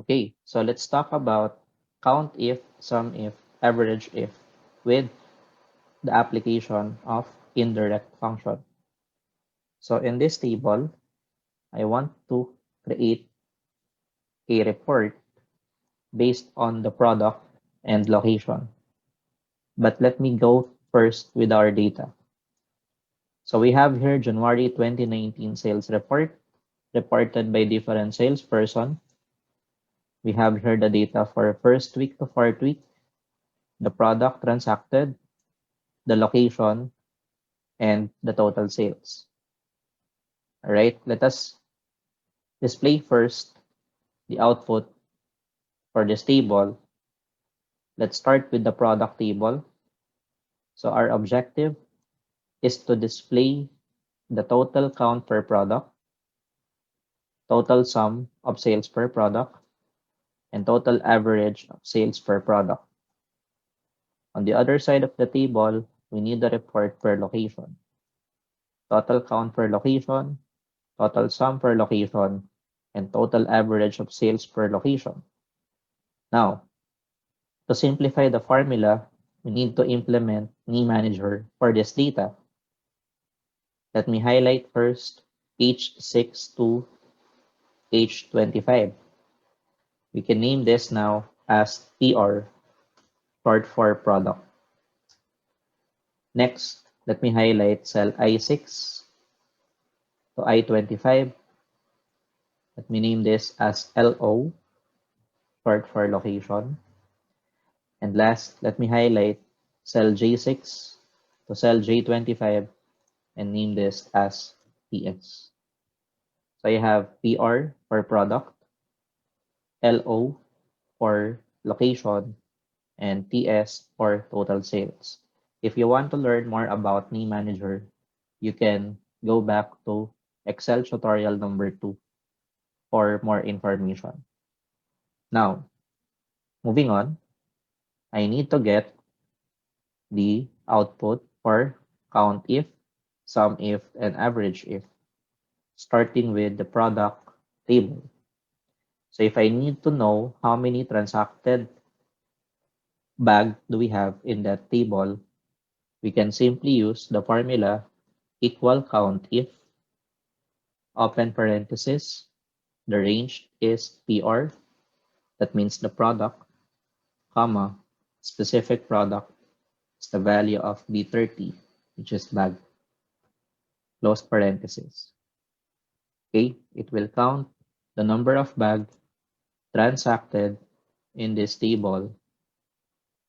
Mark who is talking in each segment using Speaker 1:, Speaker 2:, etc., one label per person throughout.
Speaker 1: Okay, so let's talk about CountIf, SumIf, AverageIf with the application of indirect function. So in this table, I want to create a report based on the product and location. But let me go first with our data. So we have here January 2019 sales report reported by different salesperson. We have here the data for first week to fourth week, the product transacted, the location, and the total sales. All right, let us display first the output for this table. Let's start with the product table. So our objective is to display the total count per product, total sum of sales per product, and total average of sales per product. On the other side of the table, we need the report per location. Total count per location, total sum per location, and total average of sales per location. Now, to simplify the formula, we need to implement knee manager for this data. Let me highlight first H6 to H25. We can name this now as PR, short for product. Next, let me highlight cell I6 to I25. Let me name this as LO, short for location. And last, let me highlight cell J6 to cell J25 and name this as PS. So I have PR for product, LO for location, and TS for total sales. If you want to learn more about knee manager, you can go back to Excel tutorial number 2 for more information. Now, moving on, I need to get the output for CountIf, SumIf, and AverageIf, starting with the product table. So if I need to know how many transacted bag do we have in that table, we can simply use the formula equal CountIf, open parenthesis, the range is PR, that means the product, comma, specific product is the value of B30, which is bag, close parenthesis. Okay, it will count the number of bag transacted in this table.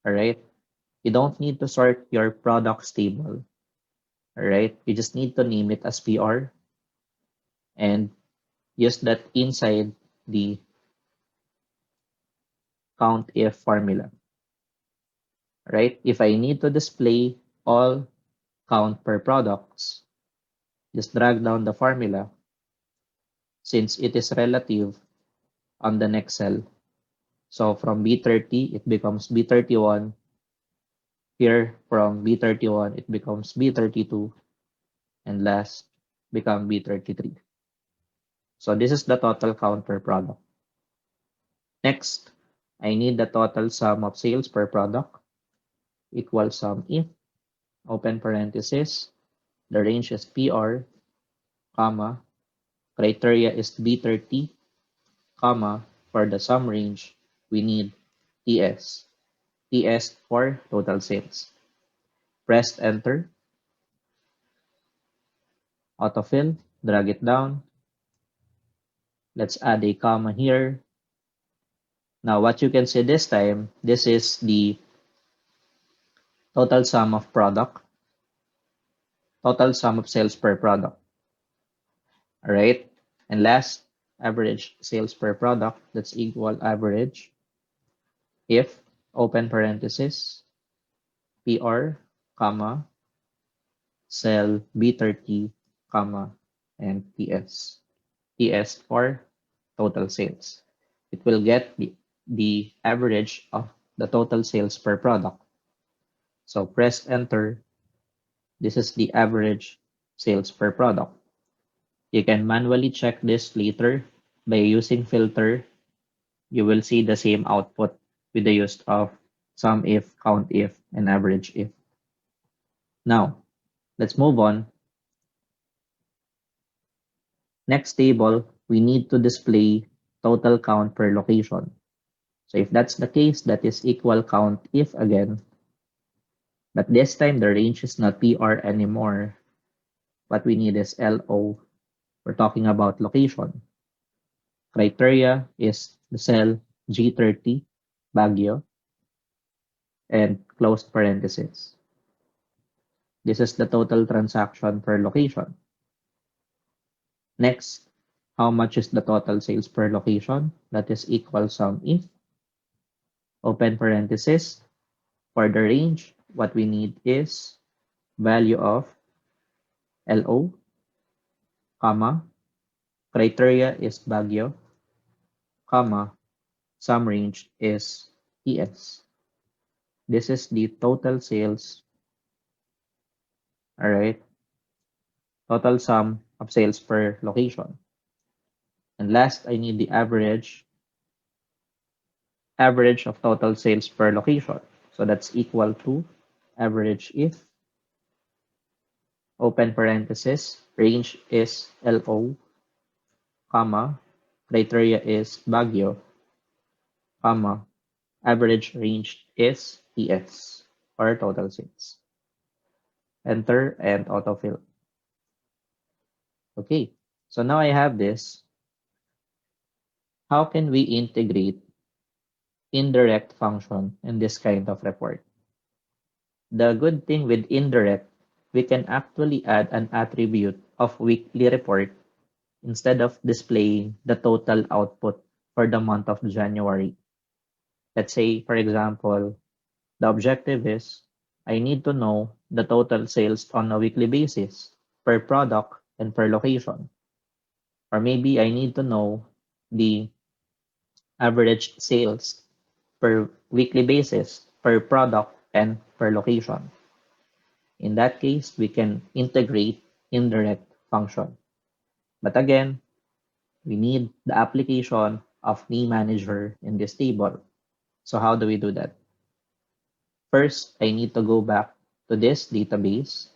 Speaker 1: All right, you don't need to sort your products table. All right, you just need to name it as PR and use that inside the CountIf formula. Right? If I need to display all count per products, just drag down the formula since it is relative on the next cell. So from B30, it becomes B31. Here from B31, it becomes B32. And last, become B33. So this is the total count per product. Next, I need the total sum of sales per product equals SumIf, open parenthesis, the range is PR, comma, criteria is B30, comma, for the sum range, we need TS. TS for total sales. Press enter. Autofill, drag it down. Let's add a comma here. Now what you can see this time, this is the total sum of product, total sum of sales per product. All right. And last, average sales per product, that's equal average if, open parenthesis, PR, comma, cell B30, comma, and TS. TS for total sales. It will get the average of the total sales per product. So press enter. This is the average sales per product. You can manually check this later by using filter you will see the same output with the use of SumIf, CountIf, and AverageIf. Now, let's move on. Next table, we need to display total count per location. So if that's the case, that is equal CountIf again. But this time, the range is not PR anymore. What we need is LO. We're talking about location. Criteria is the cell G30, Baguio, and closed parenthesis. This is the total transaction per location. Next, how much is the total sales per location? That is equal SumIf. Open parenthesis. For the range, what we need is value of LO, comma, criteria is Baguio, comma, sum range is ES. This is the total sales, all right, total sum of sales per location. And last, I need the average of total sales per location. So that's equal to average if, open parenthesis, range is LO, comma, criteria is Baguio, comma, average range is TS, or total sales. Enter and autofill. Okay, so now I have this. How can we integrate indirect function in this kind of report? The good thing with indirect, we can actually add an attribute of weekly report instead of displaying the total output for the month of January. Let's say, for example, the objective is I need to know the total sales on a weekly basis per product and per location. Or maybe I need to know the average sales per weekly basis per product and per location. In that case, we can integrate indirect function. But again, we need the application of name manager in this table. So how do we do that? First, I need to go back to this database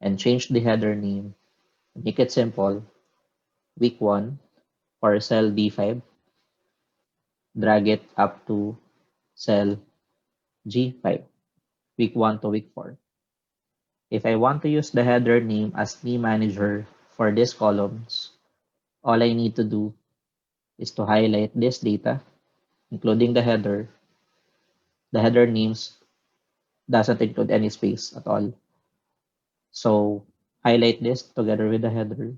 Speaker 1: and change the header name. Make it simple. Week 1 for cell D5. Drag it up to cell G5. Week 1 to week 4. If I want to use the header name as name manager for these columns, all I need to do is to highlight this data, including the header. The header names doesn't include any space at all. So highlight this together with the header.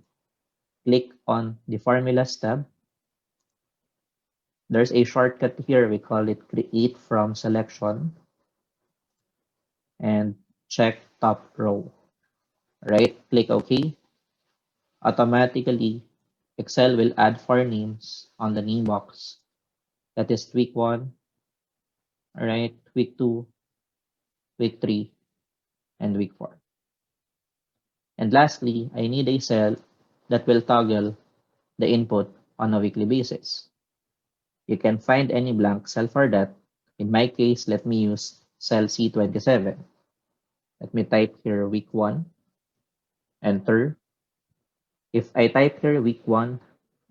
Speaker 1: Click on the formulas tab. There's a shortcut here. We call it create from selection and check top row. Right? Click OK. Automatically, Excel will add 4 names on the name box. That is week 1, all right, week 2, week 3, and week 4. And lastly, I need a cell that will toggle the input on a weekly basis. You can find any blank cell for that. In my case, let me use cell C27. Let me type here week 1, enter. If I type here week 1,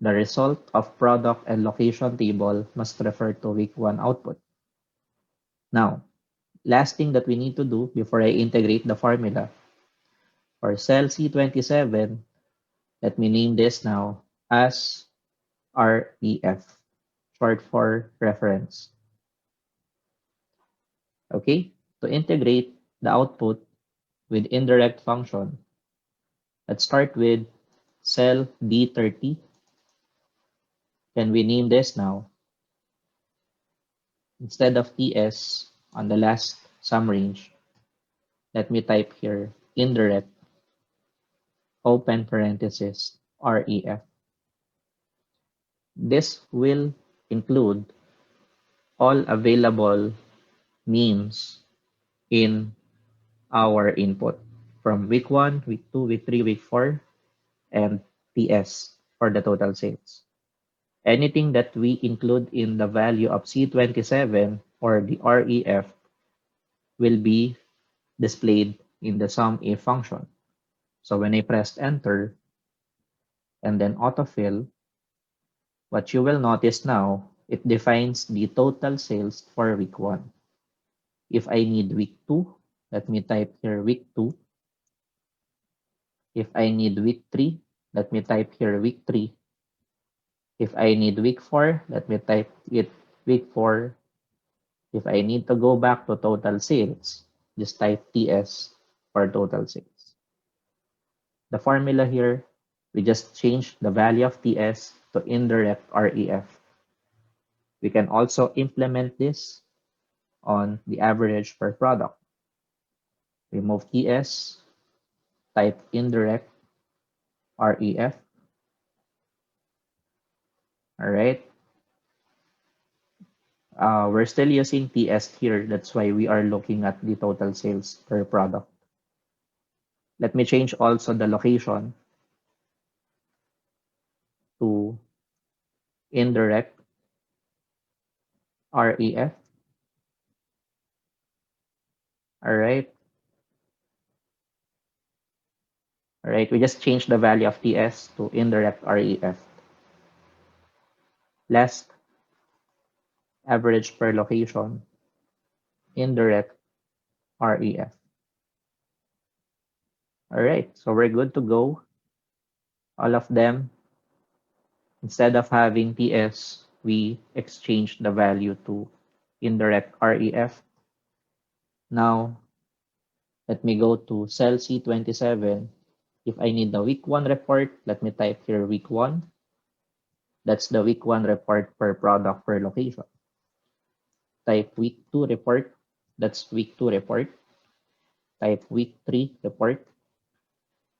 Speaker 1: the result of product and location table must refer to week 1 output. Now, last thing that we need to do before I integrate the formula. For cell C27, let me name this now as REF, short for reference. Okay, to integrate the output with indirect function, let's start with cell D30. Can we name this now? Instead of TS on the last sum range, let me type here indirect, open parenthesis, REF. This will include all available means in our input from week 1, week 2, week 3, week 4, and TS for the total sales. Anything that we include in the value of C27 or the REF will be displayed in the SumIf function. So when I pressed enter and then autofill, what you will notice now, it defines the total sales for week 1. If I need week 2, let me type here week 2. If I need week 3, let me type here week 3. If I need week 4, let me type it week 4. If I need to go back to total sales, just type TS for total sales. The formula here, we just change the value of TS to indirect REF. We can also implement this on the average per product. Remove TS, type indirect REF. All right. We're still using TS here. That's why we are looking at the total sales per product. Let me change also the location to indirect REF. All right. All right. We just changed the value of TS to indirect REF. Last, average per location, indirect REF. All right. So we're good to go. All of them, instead of having TS, we exchange the value to indirect REF. Now, let me go to cell C27. If I need the week 1 report, let me type here week 1. That's the week 1 report per product per location. Type week 2 report. That's week 2 report. Type week 3 report.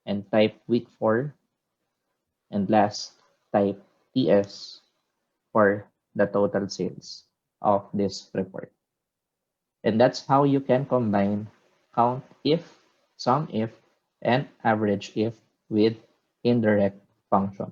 Speaker 1: And type week 4. And last, type TS for the total sales of this report. And that's how you can combine CountIf, SumIf, and AverageIf with indirect function.